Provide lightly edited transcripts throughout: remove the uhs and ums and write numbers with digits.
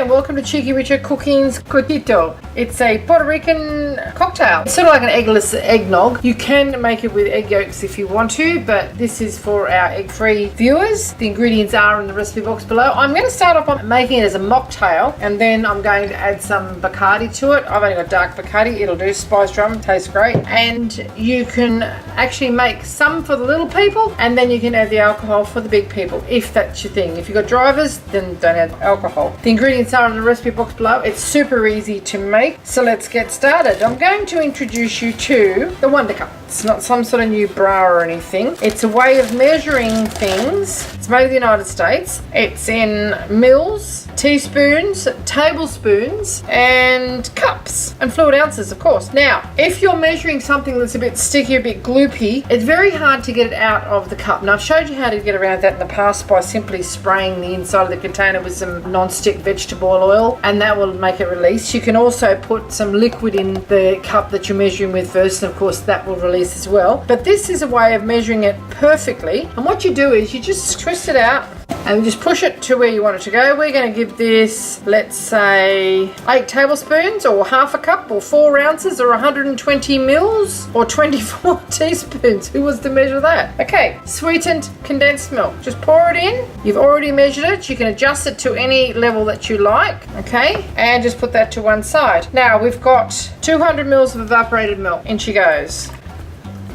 and welcome to Cheekyricho Cooking's Coquito. It's a Puerto Rican cocktail. It's sort of like an eggless eggnog. You can make it with egg yolks if you want to, but this is for our egg-free viewers. The ingredients are in the recipe box below. I'm going to start off by making it as a mocktail, and then I'm going to add some Bacardi to it. I've only got dark Bacardi. It'll do. Spiced rum, tastes great. And you can actually make some for the little people, and then you can add the alcohol for the big people, if that's your thing. If you've got drivers, then don't add alcohol. The ingredients are in the recipe box below. It's super easy to make, so let's get started. I'm going to introduce you to the Wonder Cup. It's not some sort of new bra or anything. It's a way of measuring things. It's made in the United States. It's in mils, teaspoons, tablespoons, and cups, and fluid ounces, of course. Now, if you're measuring something that's a bit sticky, a bit gloopy, it's very hard to get it out of the cup. Now, I've showed you how to get around that in the past by simply spraying the inside of the container with some non-stick vegetable oil, and that will make it release. You can also put some liquid in the cup that you're measuring with first, and of course that will release as well. But this is a way of measuring it perfectly, and what you do is you just twist it out and just push it to where you want it to go. We're going to give this, let's say, 8 tablespoons, or half a cup, or 4 ounces, or 120 mils, or 24 teaspoons. Who wants to measure that? Okay, sweetened condensed milk. Just pour it in. You've already measured it. You can adjust it to any level that you like. Okay, and just put that to one side. Now we've got 200 mils of evaporated milk. In she goes.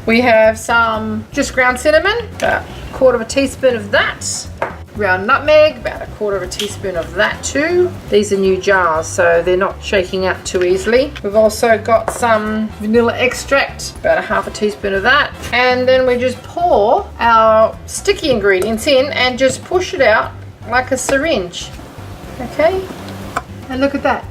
We have some just ground cinnamon, about a quarter of a teaspoon of that. Ground nutmeg, about a quarter of a teaspoon of that too. These are new jars, so they're not shaking up too easily. We've also got some vanilla extract, about a half a teaspoon of that. And then we just pour our sticky ingredients in and just push it out like a syringe. Okay, and look at that.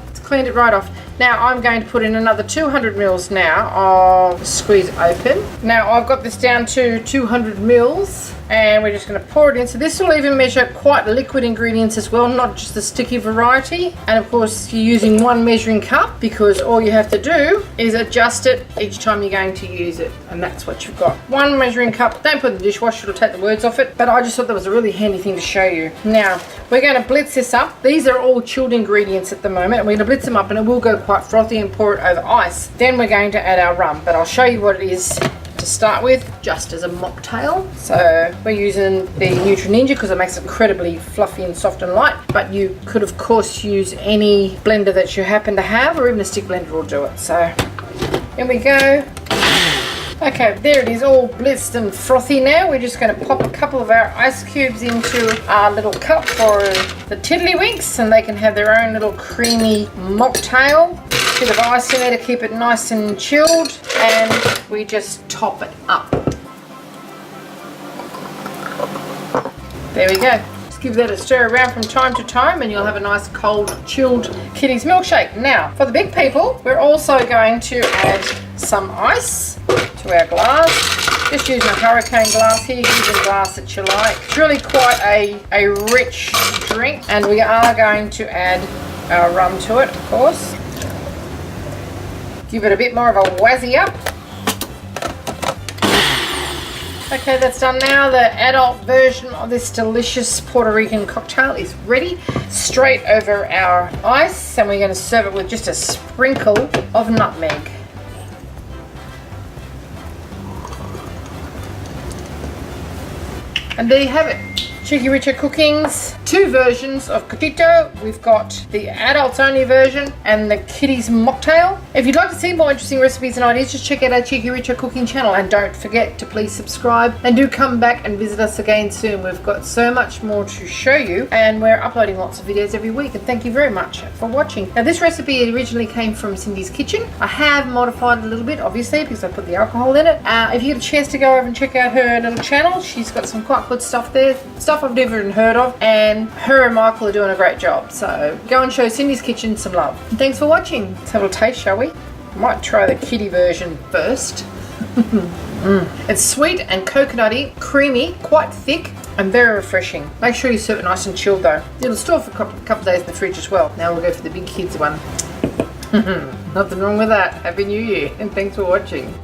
It's cleaned it right off. Now I'm going to put in another 200 mils now of squeeze open. Now I've got this down to 200 mils, and we're just going to pour it in. So this will even measure quite liquid ingredients as well, not just the sticky variety. And of course you're using one measuring cup, because all you have to do is adjust it each time you're going to use it, and that's what you've got. One measuring cup. Don't put it in the dishwasher, it'll take the words off it, but I just thought that was a really handy thing to show you. Now we're going to blitz this up. These are all chilled ingredients at the moment, and we're going to blitz them up, and it will go quite frothy, and pour it over ice. Then we're going to add our rum, but I'll show you what it is to start with, just as a mocktail. So we're using the Nutri Ninja because it makes it incredibly fluffy and soft and light, but you could of course use any blender that you happen to have, or even a stick blender will do it. So here we go. Okay, there it is, all blitzed and frothy now. We're just going to pop a couple of our ice cubes into our little cup for the tiddlywinks, and they can have their own little creamy mocktail. Bit of ice in there to keep it nice and chilled, and we just top it up. There we go. Just give that a stir around from time to time, and you'll have a nice cold chilled kiddies milkshake. Now for the big people, we're also going to add some ice to our glass. Just using a hurricane glass here. You can use a glass that you like. It's really quite a rich drink, and we are going to add our rum to it, of course. Give it a bit more of a wazzy up. Okay, that's done now. The adult version of this delicious Puerto Rican cocktail is ready. Straight over our ice, and we're going to serve it with just a sprinkle of nutmeg. And there you have it. Cheekyricho Cooking's 2 versions of Coquito. We've got the adults only version and the kiddies mocktail. If you'd like to see more interesting recipes and ideas, just check out our Cheekyricho Cooking channel, and don't forget to please subscribe, and do come back and visit us again soon. We've got so much more to show you, and we're uploading lots of videos every week, and thank you very much for watching. Now this recipe originally came from Cindy's kitchen. I have modified it a little bit, obviously, because I put the alcohol in it. If you get a chance to go over and check out her little channel, she's got some quite good stuff there, stuff I've never even heard of, and her and Michael are doing a great job. So go and show Cindy's kitchen some love. And thanks for watching. Let's have a taste, shall we? Might try the kiddie version first. It's sweet and coconutty, creamy, quite thick, and very refreshing. Make sure you serve it nice and chilled though. It'll store for a couple of days in the fridge as well. Now we'll go for the big kids one. Nothing wrong with that. Happy New Year, and thanks for watching.